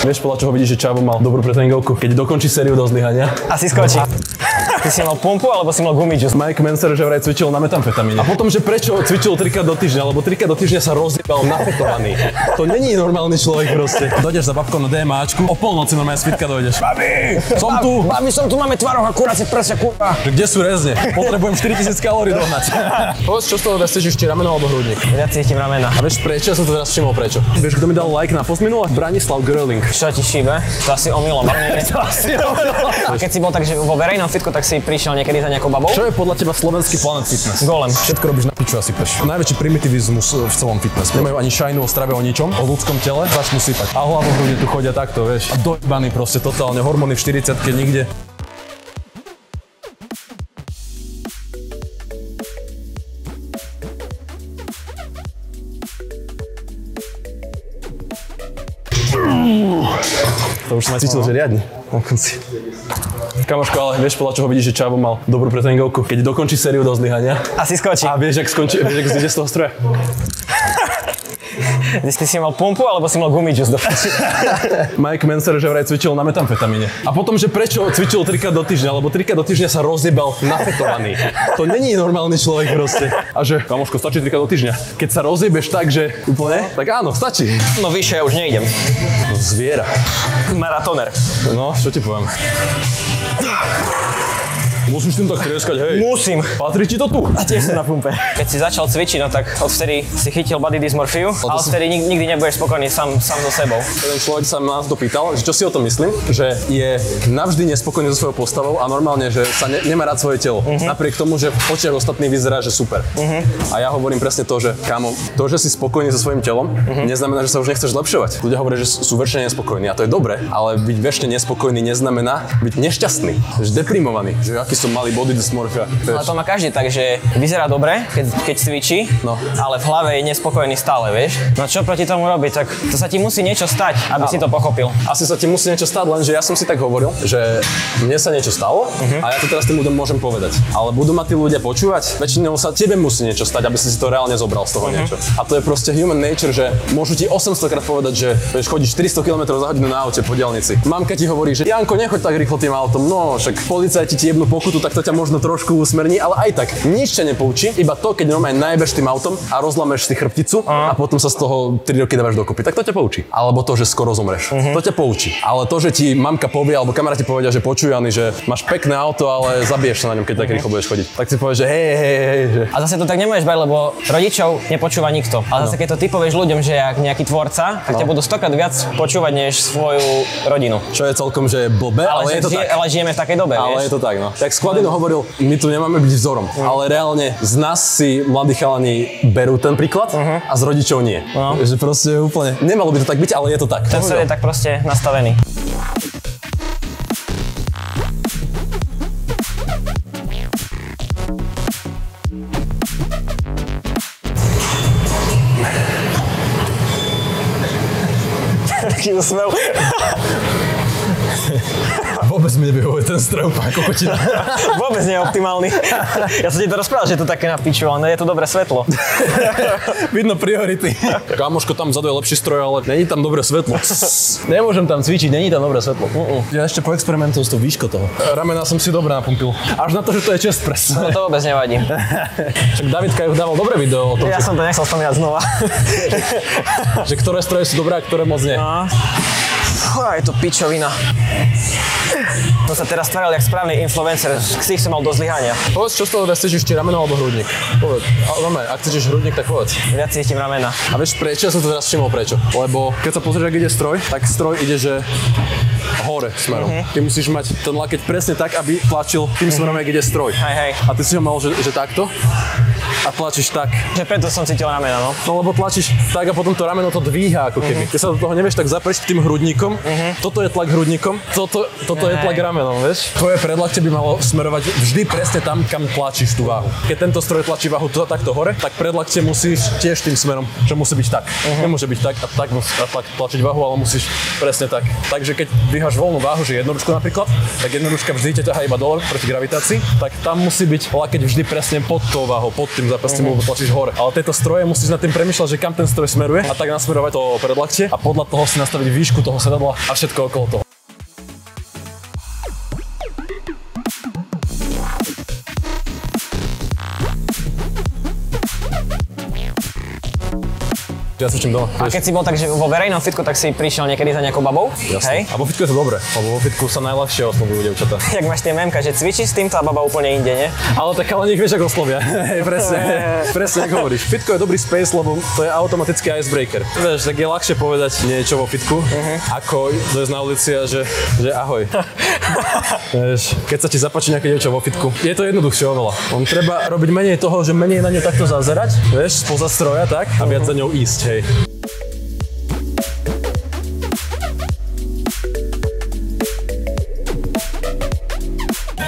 Vieš, podľa čoho vidíš, že Čavo mal dobrú pretréningovku? Keď dokončí sériu do zdvíhania. Asi skočí. Ty si mal pumpu, alebo si mal gumiču? Mike Manser, že vraj cvičil na metamfetamíne. A potom, že prečo cvičil 3-krát do týždňa, lebo 3-krát do týždňa sa rozjebal nafetovaný. To není normálny človek proste. Dojdeš za babkou na DMAčku, o polnoci normálne svitka dojdeš. Babi, som tu. Babi, som tu, máme tvaroh a kuracie prsia, kurva. Kde sú rezne? Potrebujem 4000 kalórií dohnať. Povedz, čo z toho viac cítiš, či rameno alebo hrudník? Viac cítim ramena. A vieš prečo? Ja som to teraz všimol prečo. Vieš, kto mi dal like na post minule? Branislav Girling. Čo ti šíbe? To asi omylom. A keď si bol tak, že vo verejnom fitku, tak si prišiel niekedy za nejakou babou? Čo je podľa teba slovenský Planet Fitness? Golem. Všetko robíš na piču a sypeš. Najväčší primitivizmus v celom fitness. Nemajú ani šajnu o strave, o ničom, o ľudskom tele, začnú sypať. A hlavu hrudne tu chodia takto, vieš. A dojebaný proste totálne, hormóny v 40-ke nikde. To už som aj cítil, že riadne. Na konci. Kamoško, ale vieš, podľa čoho vidíš, že Čavo mal dobrú pretréningovku? Keď dokončí sériu do zdvíhania. Asi skočí. A vieš, jak skončí, vieš, jak zíde z toho stroja? Ty si mal pumpu, alebo si mal gumiču z dofači? Mike Manser, že vraj cvičil na metamfetamíne. A potom, že prečo cvičil 3-krát do týždňa, lebo 3-krát do týždňa sa rozjebal nafetovaný. To není normálny človek proste. A že, kamoško, stačí 3-krát do týždňa. Keď sa rozjebeš tak, že úplne, tak áno, stačí. No vyššie, ja už nejdem. No, zviera. Maratoner. No, čo ti poviem? Musíš tým tak trieskať, hej. Musím. Patrí ti to tu? A tiež som na pumpe. Keď si začal cvičiť, no tak odvtedy si chytil body dysmorfiu, ale vtedy nikdy nebudeš spokojný sám so sebou. Jeden človek sa nás dopýtal, že čo si o tom myslím, že je navždy nespokojný so svojou postavou a normálne, že sa nemá rád svoje telo. Napriek tomu, že v očiach ostatných vyzerá, že super. A ja hovorím presne to, že kámo, to, že si spokojný so svojím telom, neznamená, že sa už nechceš zlepšovať. Ľudia hovoria, že sú väčšine nespokojní a to je dobre, ale byť väčšine nespokojný neznamená byť nešťastný, že deprimovaný, že aký som malý body dysmorphia. Ale to má každý tak, že vyzerá dobre, keď cvičí, no. Ale v hlave je nespokojný stále, vieš. No čo proti tomu robiť, tak to sa ti musí niečo stať, aby si to pochopil. Asi sa ti musí niečo stať, lenže ja som si tak hovoril, že mne sa niečo stalo a ja to teraz tým ľuďom môžem povedať. Ale budú ma tí ľudia počúvať? Väčšinou sa tebe musí niečo stať, aby si to reálne zobral z toho niečo. A to je proste human nature, že môžu ti 800 krát povedať, že vieš, chodíš 400 km za hodinu na aute po diaľnici. Mamka ti hovorí, že Janko, nechoď tak rýchlo tým autom, no však policajti ti jebnú pokutu, tak to ťa možno trošku usmerní, ale aj tak nič ťa nepoučí, iba to, keď normálne najebeš tým autom a rozlameš si chrbticu a potom sa z toho 3 roky dávaš dokopy, tak to ťa poučí. Alebo to, že skoro zomreš. To ťa poučí. Ale to, že ti mamka povie alebo kamaráti povedia, že počuj, Jany, že máš pekné auto, ale zabiješ sa na ňom, keď tak rýchlo budeš chodiť. Tak si povieš, že hej. Že... A zase to tak nemôžeš bať, lebo rodičov nepočúva nikto. Ale zase keď to ty povieš ľuďom, že jak nejaký tvorca, tak ťa budú stokrát viac počúvať než svoju rodinu. Čo je celkom, že blbé, ale je to tak. Ale žijeme v takej dobe, ale vieš. je to tak, no. Tak Skladino hovoril, my tu nemáme byť vzorom, ale reálne z nás si mladí chalani berú ten príklad a z rodičov nie. Že proste úplne, nemalo by to tak byť, ale je to tak. Ten svet je tak proste nastavený. Taký úsmev. Vôbec mi nevyhovuje ten stroj, pán kokotina. Vôbec nie je optimálny. Ja som ti to rozprával, že je to také na piču, ale je to dobré svetlo. Vidno priority. Kámoško, tam vzadu je lepší stroj, ale není tam dobré svetlo. Nemôžem tam cvičiť, není tam dobré svetlo. Ja ešte poexperimentujem s tou výškou toho. Ramena som si dobre napumpil. Až na to, že to je chest press. No to vôbec nevadí. Však Davidka už dával dobré video o tom. Ja som to nechcel spomínať znova. Že ktoré stroje sú dobré a ktoré moc nie. No. Je to pičovina. To sa teraz tvaril jak správny influencer, ksich som mal do zlyhania. Povedz, čo z toho viac cítiš, či rameno alebo hrudník? Povedz. Ale ak cítiš hrudník, tak povedz. Viac cítim ramena. A vieš prečo? Ja som to teraz všimol prečo. Lebo keď sa pozrieš, ak ide stroj, tak stroj ide, že hore smerom. Ty musíš mať ten lakeť presne tak, aby tlačil tým smerom, jak ide stroj. Hej. A ty si ho mal, že takto a tlačíš tak. Že preto som cítil ramena, no. No lebo tlačíš tak a potom to rameno to dvíha ako keby. Ty sa do toho nevieš tak zaprieť tým hrudníkom. Toto je tlak hrudníkom, toto je tlak ramenom, vieš? Tvoje predlaktie by malo smerovať vždy presne tam, kam tlačíš tú váhu. Keď tento stroj tlačí váhu takto hore, tak predlaktie musíš tiež tým smerom, že musí byť tak. Nemôže byť tak a tak tlačiť váhu, ale musíš presne tak. Takže keď dvíhaš voľnú váhu, že jednoručku napríklad, tak jednoručka vždy ťa ťahá iba dole proti gravitácii, tak tam musí byť lakeť vždy presne pod tou váhou, pod tým a proste mu tlačíš hore. Ale tieto stroje musíš nad tým premýšľať, že kam ten stroj smeruje a tak nasmerovať to predlaktie a podľa toho si nastaviť výšku toho sedadla a všetko okolo toho. Ja cvičím doma. A keď si bol takže vo verejnom fitku, tak si prišiel niekedy za nejakou babou? Jasne. A vo fitku je to dobré, lebo vo fitku sa najľahšie oslovujú dievčatá. Jak máš tie memka, že cvičíš s týmto a baba úplne inde, nie? Ale tak ale nech vieš, ako oslovia. presne ako hovoríš. Fitko je dobrý space, lebo to je automatický icebreaker. Vieš, tak je ľahšie povedať niečo vo fitku, ako dojsť na ulici a že ahoj. Vieš, keď sa ti zapáči nejaké dievča vo fitku, je to jednoduchšie oveľa. On treba robiť menej toho, že menej na ňu takto zazerať, vieš, spoza stroja tak, a viac za ňou ísť, hej.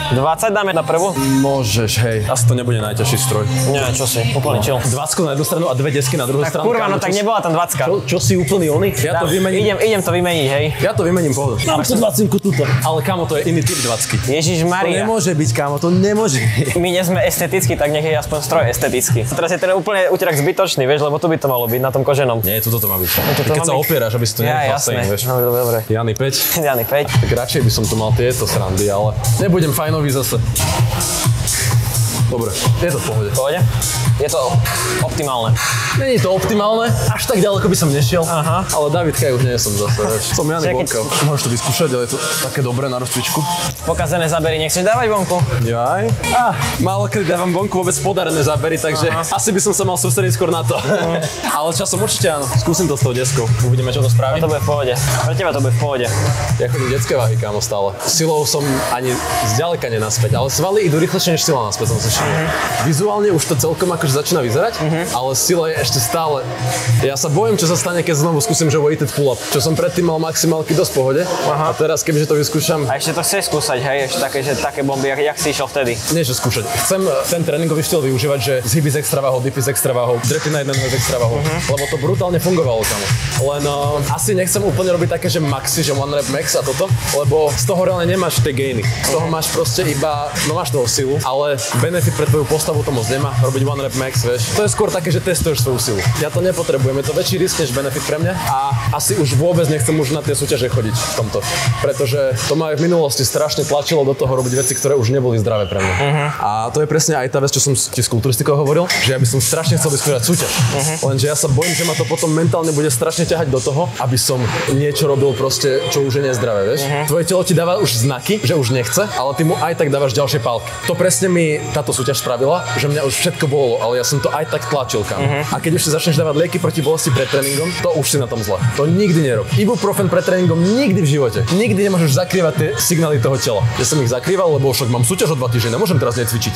20 dáme na prvú? Môžeš, hej. Asi to nebude najťažší stroj. Nie, čo si, úplný chill. 20 na jednu stranu a 2 desky na druhú stranu. Kurva, no tak nebola tam 20. Čo si úplný oný? Ja to vymením. Idem to vymeniť, hej. Ja to vymením, pohodu. Mám tu 20 tuto. Ale kamo, to je iný typ 20. Ježiš To Maria. nemôže byť, kámo, to nemôže. My nie sme estetickí, tak nech je aspoň stroj estetický. Teraz je ten úplne úterak zbytočný, vieš, lebo tu by to malo byť na tom koženom. Nie, toto to má byť. toto Keď má sa byť. opieraš, aby si to Ja, nenechal jasné. stejný, vieš. No, dobre. Jany 5. Jany 5. Tak radšej by som tu mal tieto srandy, ale nebudem fajnový zase. Dobre, je to v pohode. V pohode? Je to optimálne. Není to optimálne, až tak ďaleko by som nešiel. Aha. Ale Davidka už nie som zase, vieš. Som Jany Čiže Bonka. Môžeš to vyskúšať, ale je to také dobré na rozcvičku. Pokazené zábery nechceš dávať vonku? Jaj. Málo kedy dávam vonku vôbec podarené zábery, takže asi by som sa mal sústrediť skôr na to. Ale časom určite áno. Skúsim to s tou deskou. Uvidíme, čo to spraví. To bude v pohode. Pre teba to bude v pohode. Ja chodím detské váhy, kámo, stále. Silou som ani zďaleka nenaspäť, ale svaly idú rýchlejšie než sila naspäť, som si všimol. Vizuálne už to celkom akože začína vyzerať, ale sila je ešte stále. Ja sa bojím, čo sa stane, keď znovu skúsim, že weighted pull-up, čo som predtým mal maximálky dosť v pohode. A teraz, kebyže to vyskúšam. A ešte to chceš skúsať, hej, ešte také bomby, jak si išiel vtedy. Nie, že skúšať. Chcem ten tréningový štýl využívať, že zhyby s extra váhou, dipy s extra váhou, drepy na jedného s extra váhou, lebo to brutálne fungovalo tam. Len asi nechcem úplne robiť také, že maxi, že one rep max a toto, lebo z toho reálne nemáš tie gainy. Z toho máš proste iba, no máš toho silu, ale benefit pre tvoju postavu to moc nemá, robiť one rep max, vieš. To je skôr také, že testuješ svoju silu. Ja to nepotrebujem, je to väčší risk než benefit pre mňa a asi už vôbec nechcem už na tie súťaže chodiť v tomto, pretože to ma aj v minulosti strašne tlačilo do toho robiť veci, ktoré už neboli zdravé pre mňa. A to je presne aj tá vec, čo som ti s kulturistikou hovoril, že ja by som strašne chcel vyskúšať súťaž. Lenže ja sa bojím, že ma to potom mentálne bude strašne ťahať do toho, aby som niečo robil proste, čo už je nezdravé, vieš. Tvoje telo ti dáva už znaky, že už nechce, ale ty mu aj tak dávaš ďalšie pálky. To presne mi táto súťaž spravila, že mňa už všetko bolelo, ale ja som to aj tak tlačil kam. A keď už si začneš dávať lieky proti bolesti pred tréningom, to už si na tom zle. To nikdy nerob. Ibuprofen pred tréningom nikdy v živote. Nikdy nemôžeš zakrývať tie signály toho tela. Ja som ich zakrýval, lebo však mám súťaž o 2 týždne, nemôžem teraz necvičiť.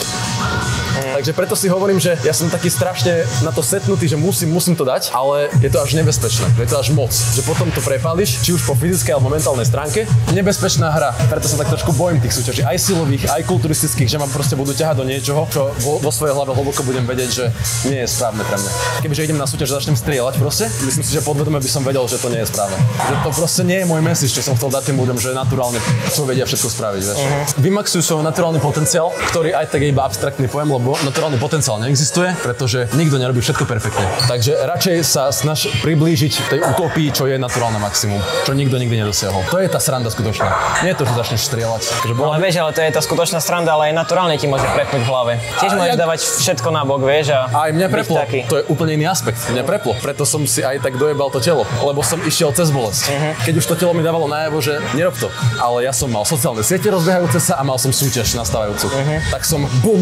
Takže preto si hovorím, že ja som taký strašne na to setnutý, že musím to dať, ale je to až nebezpečné, je to až moc, že potom to prepáliš, či už po fyzickej alebo mentálnej stránke. Nebezpečná hra, preto sa tak trošku bojím tých súťaží, aj silových, aj kulturistických, že ma proste budú ťahať do niečoho, čo vo svojej hlave hlboko budem vedieť, že nie je správne pre mňa. Kebyže idem na súťaž a začnem strieľať proste, myslím si, že podvedome by som vedel, že to nie je správne. Že to proste nie je môj message, čo som chcel dať tým ľuďom, že naturálne čo vedia všetko spraviť, vieš. Vymaxujú svoj naturálny potenciál, ktorý aj tak je iba abstraktný pojem, lebo naturálny potenciál neexistuje, pretože nikto nerobí všetko perfektne. Takže radšej sa snaž priblížiť tej utopii, čo je naturálne maximum, čo nikto nikdy nedosiahol. To je tá sranda skutočná. Nie je to, že začneš strieľať. Ale vieš, ale to je tá skutočná sranda, ale aj naturálne ti môže prepnúť v hlave. Tiež môžeš dávať všetko na bok, vieš, a aj mňa byť preplo. taký. To je úplne iný aspekt. Mňa preplo. Preto som si aj tak dojebal to telo, lebo som išiel cez bolesť. Keď už to telo mi dávalo najavo, že nerob to. Ale ja som mal sociálne siete rozbiehajúce sa a mal som súťaž nastávajúcu. Tak som bum,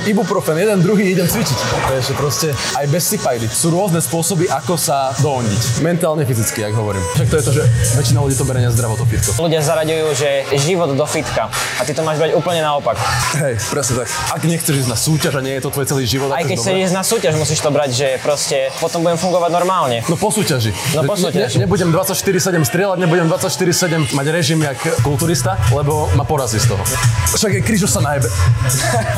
ibuprofen, jeden, druhý, idem cvičiť. Takže proste aj bez sipajdy. Sú rôzne spôsoby, ako sa dohondiť. Mentálne, fyzicky, jak hovorím. Však to je to, že väčšina ľudí to berie nezdravo to fitko. Ľudia zaraďujú, že život do fitka a ty to máš brať úplne naopak. Hej, presne tak. Ak nechceš ísť na súťaž a nie je to tvoj celý život, Aj keď chceš ísť na súťaž, musíš to brať, že proste potom budem fungovať normálne. No po súťaži. No po súťaži. Nebudem 24/7 strieľať, nebudem 24/7 mať režim jak kulturista, lebo ma porazí z toho. Však aj Kryžo sa najebe.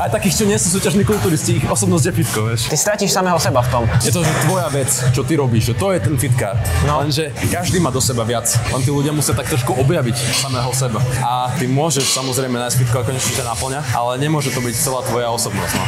Aj takých, čo nie sú súťažní kulturisti, ich osobnosť je fitko, vieš. Ty stratíš samého seba v tom. Je to, že tvoja vec, čo ty robíš, že to je ten fitkár. No. Lenže každý má do seba viac. Len tí ľudia musia tak trošku objaviť samého seba. A ty môžeš samozrejme nájsť fitko ako niečo, čo ťa naplňa, ale nemôže to byť celá tvoja osobnosť. No.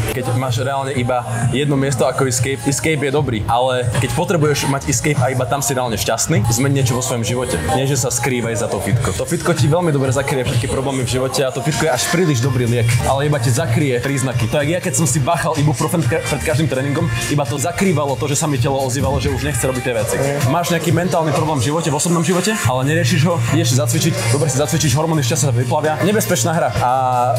Keď máš reálne iba jedno miesto ako escape je dobrý, ale keď potrebuješ mať escape a iba tam si reálne šťastný, zmeni niečo vo svojom živote. Nie, že sa skrývaj za to fitko. To fitko ti veľmi dobre zakrie všetky problémy v živote a to fitko je až príliš dobrý liek, ale iba ti zakrie príznaky. To je ja, keď som si bachal ibuprofen pred každým tréningom, iba to zakrývalo to, že sa mi telo ozývalo, že už nechce robiť tie veci. Máš nejaký mentálny problém v živote, v osobnom živote, ale neriešiš ho, ideš si zacvičiť, dobre si zacvičíš, hormóny šťastia sa vyplavia. Nebezpečná hra. A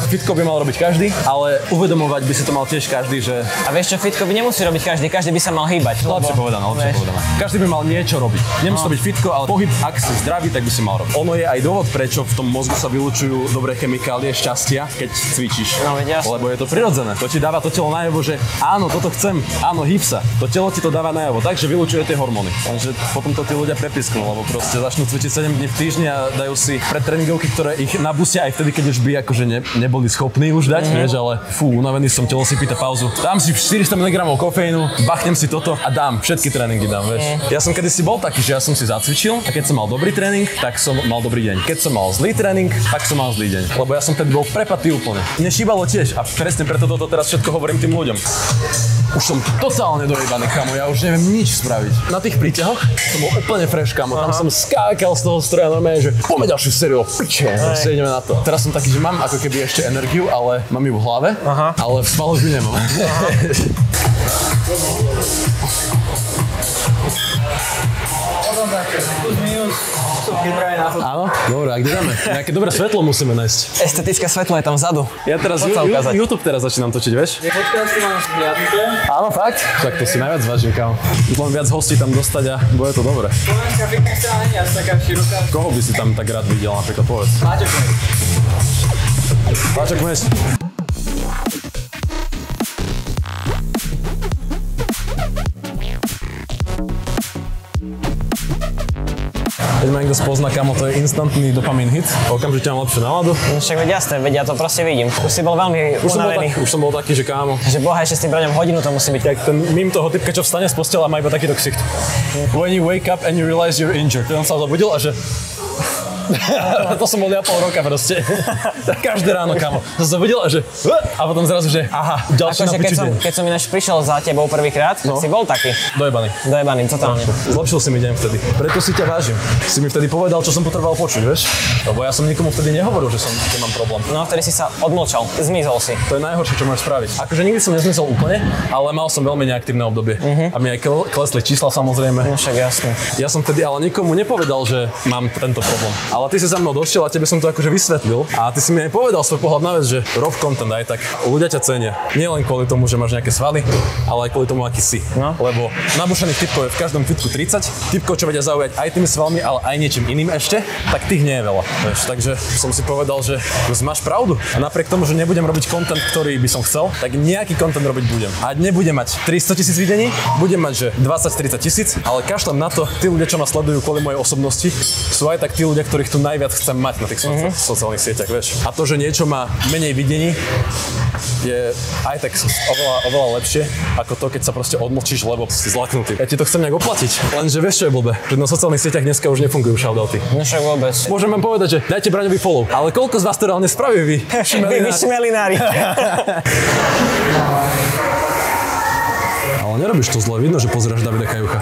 fitko by mal robiť každý, ale uvedomovať by si to mal tiež každý, že... A vieš čo, fitko by nemusí robiť každý by sa mal hýbať. Lepšie povedané. Každý by mal niečo robiť. Nemusí to byť fitko, ale pohyb, ak si zdravý, tak by si mal robiť. Ono je aj dôvod, prečo v tom mozgu sa vylučujú dobré chemikálie šťastia, keď cvičíš. No, veď jasne. Lebo je to prirodzené. To ti dáva to telo najavo, že áno, toto chcem, áno, hýb sa. To telo ti to dáva najavo, takže vylučuje tie hormóny. Takže potom to tí ľudia prepisknú, lebo proste začnú cvičiť 7 dní v týždni a dajú si predtréningovky, ktoré ich nabustia aj vtedy, keď už by akože neboli schopní už dať, vieš, ale unavený som, telo si pýta pauzu. Dám si 400 mg kofeínu, bachnem si toto a dám, všetky tréningy dám, vieš. Ja som kedysi bol taký, že ja som si zacvičil a keď som mal dobrý tréning, tak som mal dobrý deň. Keď som mal zlý tréning, tak som mal zlý deň. Lebo ja som tedy bol prepatý úplne. Mne šíbalo tiež a presne preto toto teraz všetko hovorím tým ľuďom. Už som totálne dojebaný, kamo, ja už neviem nič spraviť. Na tých príťahoch som bol úplne fresh, kamo, tam som skákal z toho stroja normálne, že poďme ďalšiu sériu, piče, proste ideme na to. Teraz som taký, že mám ako keby ešte energiu, ale mám ju v hlave, ale v svaloch ju nemám. Áno, dobre, a kde dáme? Nejaké dobré svetlo musíme nájsť. Estetické svetlo je tam vzadu. Ja teraz YouTube teraz začínam točiť, vieš? Podcasty mám zhliadnuté. Áno, fakt? Tak to si najviac vážim, kámo. Mám viac hostí tam dostať a bude to dobre. Slovenská fitness scéna nie je až taká široká. Koho by si tam tak rád videl, napríklad povedz? Páčok Mes. Keď ma niekto spozná, kamo, to je instantný dopamín hit. Okamžite mám lepšiu náladu. No však veď jasné, veď ja to proste vidím. Už si bol veľmi unavený. Už som bol taký, že kámo. Že boha, ešte s tým braňom hodinu to musí byť. Jak ten mím toho typka, čo vstane z postela a má iba takýto ksicht. When you wake up and you realize you're injured. Ten sa zobudil a že... To som bol ja pol roka proste. Každé ráno, kamo. To som zobudil a že... A potom zrazu, že aha, ďalší na piči deň. Keď som ináč prišiel za tebou prvýkrát, tak si bol taký. Dojebaný, totálne. Zlepšil si mi deň vtedy. Preto si ťa vážim. Si mi vtedy povedal, čo som potreboval počuť, vieš? Lebo ja som nikomu vtedy nehovoril, že mám problém. No, vtedy si sa odmlčal, zmizol si. To je najhoršie, čo môžeš spraviť. Akože nikdy som nezmysel úplne, ale mal som veľmi neaktívne obdobie. A mi aj klesli čísla, samozrejme. No však jasne. Ja som vtedy ale nikomu nepovedal, že mám tento problém. Ale ty si za mnou došiel a tebe som to akože vysvetlil a ty si mi aj povedal svoj pohľad na vec, že rob content aj tak. Ľudia ťa cenia. Nie len kvôli tomu, že máš nejaké svaly, ale aj kvôli tomu, aký si. No. Lebo nabušených typkov je v každom fitku 30. Typkov, čo vedia zaujať aj tými svalmi, ale aj niečím iným ešte, tak tých nie je veľa. Vieš, takže som si povedal, že máš pravdu. A napriek tomu, že nebudem robiť content, ktorý by som chcel, tak nejaký content robiť budem. A nebudem mať 300 000 videní, budem mať že 20-30 000, ale kašlem na to, tí ľudia, čo ma sledujú kvôli mojej osobnosti, sú aj tak tí ľudia, ktorých tu najviac chcem mať na tých sociálnych sieťach, vieš. A to, že niečo má menej videní, je aj tak oveľa lepšie, ako to, keď sa proste odmlčíš, lebo si zlaknutý. Ja ti to chcem nejak oplatiť, lenže vieš, čo je blbé? Že na sociálnych sieťach dneska už nefungujú shoutouty. No však vôbec. Môžem vám povedať, že dajte Braňovi follow, ale koľko z vás to reálne spraví vy? Vy šmelinári. Ale nerobíš to zle, vidno, že pozeráš Davida Kajucha.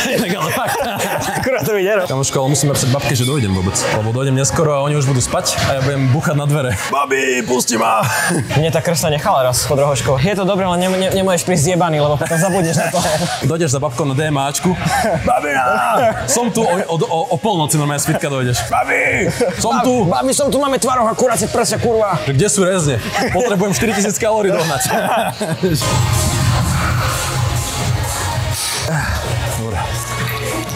Tak ale fakt. Akurát to vidím. Kamoško, ale musím napísať babke, že dojdem vôbec. Lebo dojdem neskoro a oni už budú spať a ja budem búchať na dvere. Babi, pusti ma! Mne tá krsla nechala raz pod rohoškou. Je to dobré, ale nemôžeš prísť zjebaný, lebo potom zabudneš na to. Dojdeš za babkou na DMAčku. Babina! Som tu o polnoci normálne svitka dojdeš. Babi! Som tu! Babi, som tu, máme tvaroh, akurát si prsia, kurva. Kde sú rezne? Potrebujem 4000 kalórií dohnať. Dobre.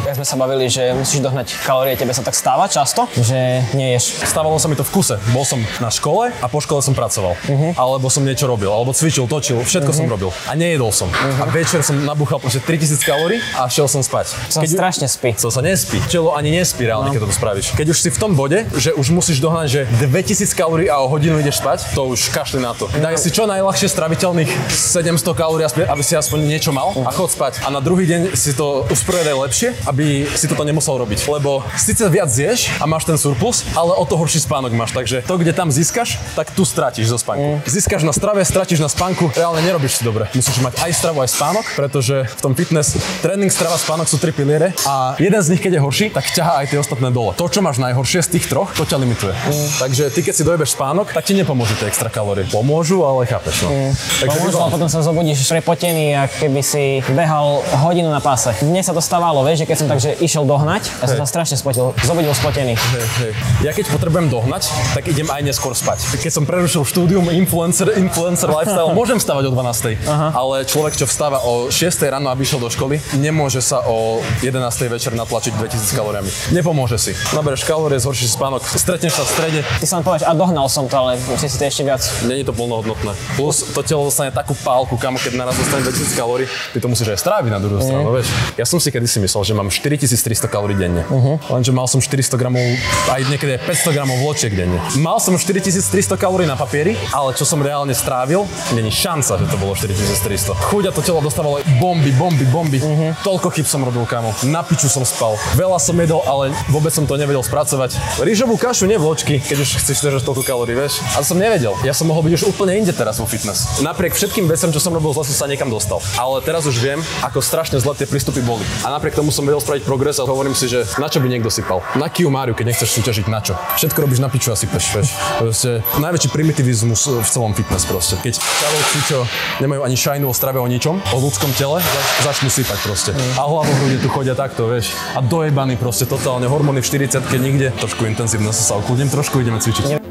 Jak sme sa bavili, že musíš dohnať kalórie, tebe sa tak stáva často, že neješ. Stávalo sa mi to v kuse. Bol som na škole a po škole som pracoval. Alebo som niečo robil, alebo cvičil, točil, všetko som robil. A nejedol som. A večer som nabúchal počet 3000 kalórií a šiel som spať. Strašne spí. To sa nespí. Telo ani nespí reálne, keď to spravíš. Keď už si v tom bode, že už musíš dohnať, že 2000 kalórií a o hodinu ideš spať, to už kašli na to. Daj si čo najľahšie straviteľných 700 kalórií, aby si aspoň niečo mal a chod spať. A na druhý deň si to usporiadaj lepšie, aby si toto nemusel robiť. Lebo síce viac zješ a máš ten surplus, ale o to horší spánok máš. Takže to, kde tam získaš, tak tu stratíš zo spánku. Získaš na strave, stratíš na spánku, reálne nerobíš si dobre. Musíš mať aj stravu, aj spánok, pretože v tom fitness tréning, strava, spánok sú 3 piliere a jeden z nich, keď je horší, tak ťahá aj tie ostatné dole. To, čo máš najhoršie z tých troch, to ťa limituje. Takže ty, keď si dojebeš spánok, tak ti nepomôžu tie extra kalórie. Pomôžu, ale chápeš, no. Pomôžu, ale potom sa zobudíš prepotený, ako keby si behal hodinu na páse. Mne sa to stávalo, vieš, že keď som takže išiel dohnať, ja som sa strašne spotil, zobudil spotený. Ja keď potrebujem dohnať, tak idem aj neskôr spať. Keď som prerušil štúdium influencer lifestyle, môžem vstávať o 12:00, ale človek, čo vstáva o 6:00 ráno, aby išiel do školy, nemôže sa o 11:00 večer natlačiť 2000 kalóriami. Nepomôže si. Nabereš kalórie, zhoršíš spánok, stretneš sa v strede. Ty sa len povieš, a dohnal som to, ale musíš si to ešte viac. Není to plnohodnotné. Plus to telo dostane takú pálku, kamo, keď naraz dostane 2000 kalórií, ty to musíš aj stráviť na druhú stranu, vieš. Ja som si kedysi myslel, že mám 4300 kalórií denne. Lenže mal som 400 gramov, aj niekedy 500 gramov vločiek denne. Mal som 4300 kalórií na papieri, ale čo som reálne strávil, není šanca, že to bolo 4300. Chuť a to telo dostávalo bomby. Toľko chyb som robil, kamo. Na piču som spal. Veľa som jedol, ale vôbec som to nevedel spracovať. Rýžovú kašu, nie vločky, keď už chceš držať toľko kalórií, vieš. A to som nevedel. Ja som mohol byť už úplne inde teraz vo fitness. Napriek všetkým veciam, čo som robil, zle som sa niekam dostal. Ale teraz už viem, ako strašne zle tie prístupy boli. A napriek tomu som vedel spraviť progres a hovorím si, že na čo by niekto sypal. Na Kiu Máriu, keď nechceš súťažiť, na čo? Všetko robíš na piču a sypeš, vieš. Proste najväčší primitivizmus v celom fitness proste. Keď čarovci, čo nemajú ani šajnu o strave o ničom, o ľudskom tele, začnú sypať proste. A hlavou tu chodia takto, vieš. A dojebaný proste totálne, hormóny v 40-ke nikde. Trošku intenzívne sa ukludním, trošku ideme cvičiť.